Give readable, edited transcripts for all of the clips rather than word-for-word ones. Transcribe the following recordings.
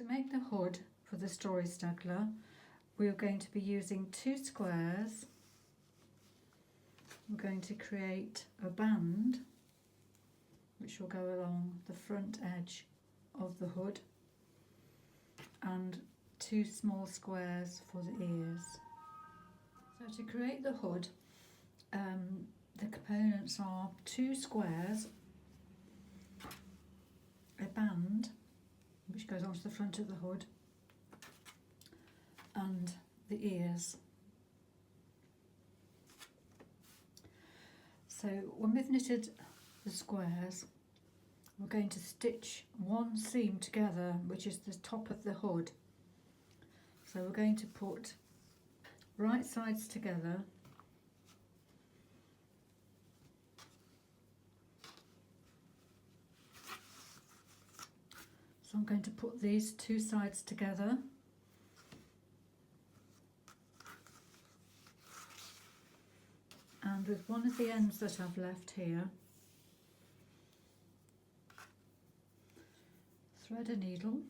To make the hood for the Story Snuggler, we're going to be using 2 squares. We're going to create a band which will go along the front edge of the hood and 2 small squares for the ears. So to create the hood, the components are 2 squares, a band which goes onto the front of the hood, and the ears. So when we've knitted the squares, we're going to stitch one seam together, which is the top of the hood. So we're going to put right sides together, so I'm going to put these 2 sides together, and with one of the ends that I've left here, thread a needle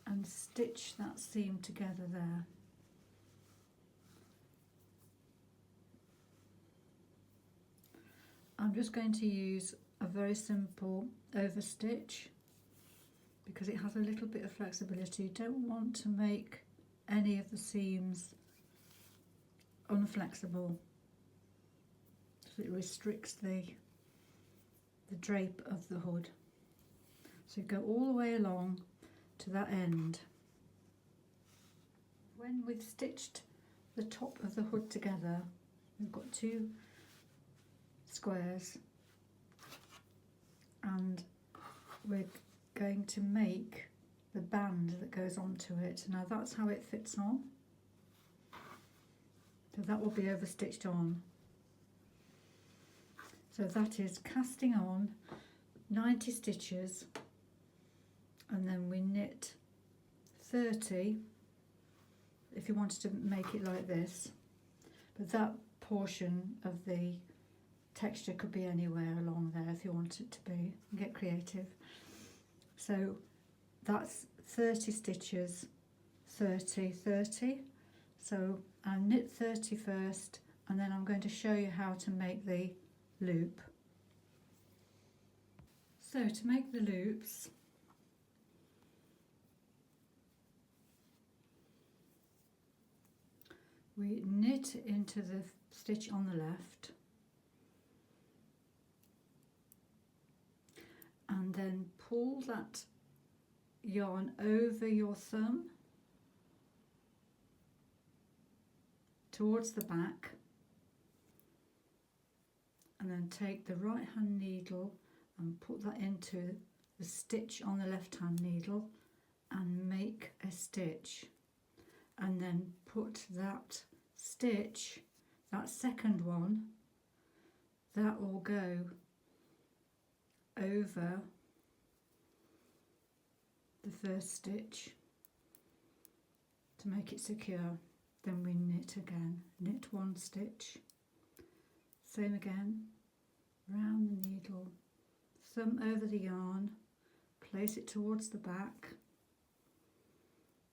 and stitch that seam together there. I'm just going to use a very simple overstitch because it has a little bit of flexibility. You don't want to make any of the seams unflexible, so it restricts the drape of the hood. So you go all the way along to that end. When we've stitched the top of the hood together, we've got 2 squares and we're going to make the band that goes onto it. Now that's how it fits on, so that will be overstitched on. So that is casting on 90 stitches, and then we knit 30 if you wanted to make it like this, but that portion of the texture could be anywhere along there if you want it to be. Get creative. So that's 30 stitches, 30, 30. So I'll knit 30 first, and then I'm going to show you how to make the loop. So to make the loops, we knit into the stitch on the left, and then pull that yarn over your thumb towards the back, and then take the right hand needle and put that into the stitch on the left hand needle and make a stitch, and then put that stitch, that second one, that will go over the first stitch to make it secure. Then we knit again, knit 1 stitch, same again, round the needle, thumb over the yarn, place it towards the back,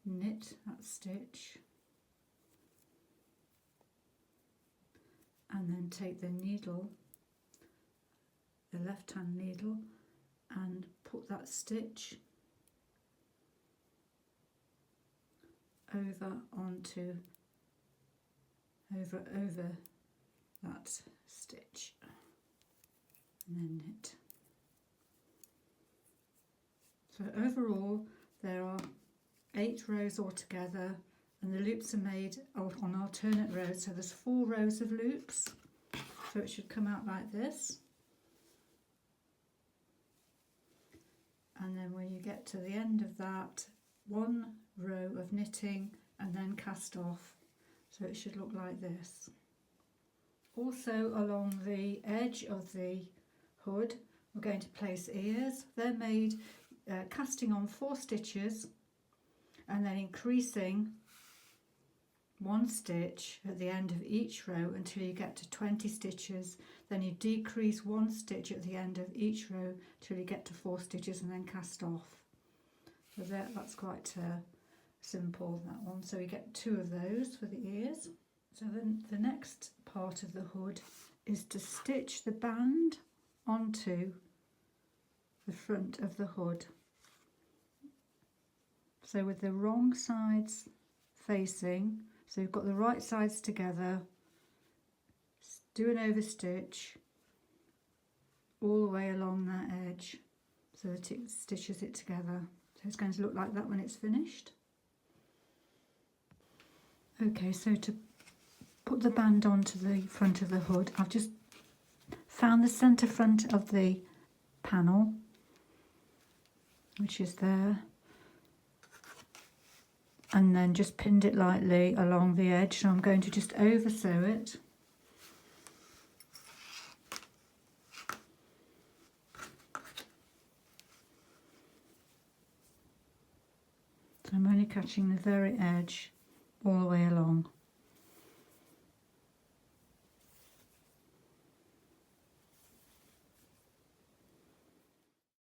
knit that stitch, and then take the needle, the left hand needle, and put that stitch over onto over that stitch, and then knit. So overall there are 8 rows altogether, and the loops are made on alternate rows, so there's 4 rows of loops, so it should come out like this. And then when you get to the end of that, 1 row of knitting and then cast off, so it should look like this. Also along the edge of the hood we're going to place ears. They're made casting on 4 stitches and then increasing 1 stitch at the end of each row until you get to 20 stitches. Then you decrease 1 stitch at the end of each row till you get to 4 stitches, and then cast off. So that's quite simple, that one. So we get 2 of those for the ears. So then the next part of the hood is to stitch the band onto the front of the hood. So with the wrong sides facing, so you've got the right sides together, do an overstitch all the way along that edge so that it stitches it together. So it's going to look like that when it's finished. Okay, so to put the band onto the front of the hood, I've just found the centre front of the panel, which is there, and then just pinned it lightly along the edge. So I'm going to just over sew it. So I'm only catching the very edge all the way along.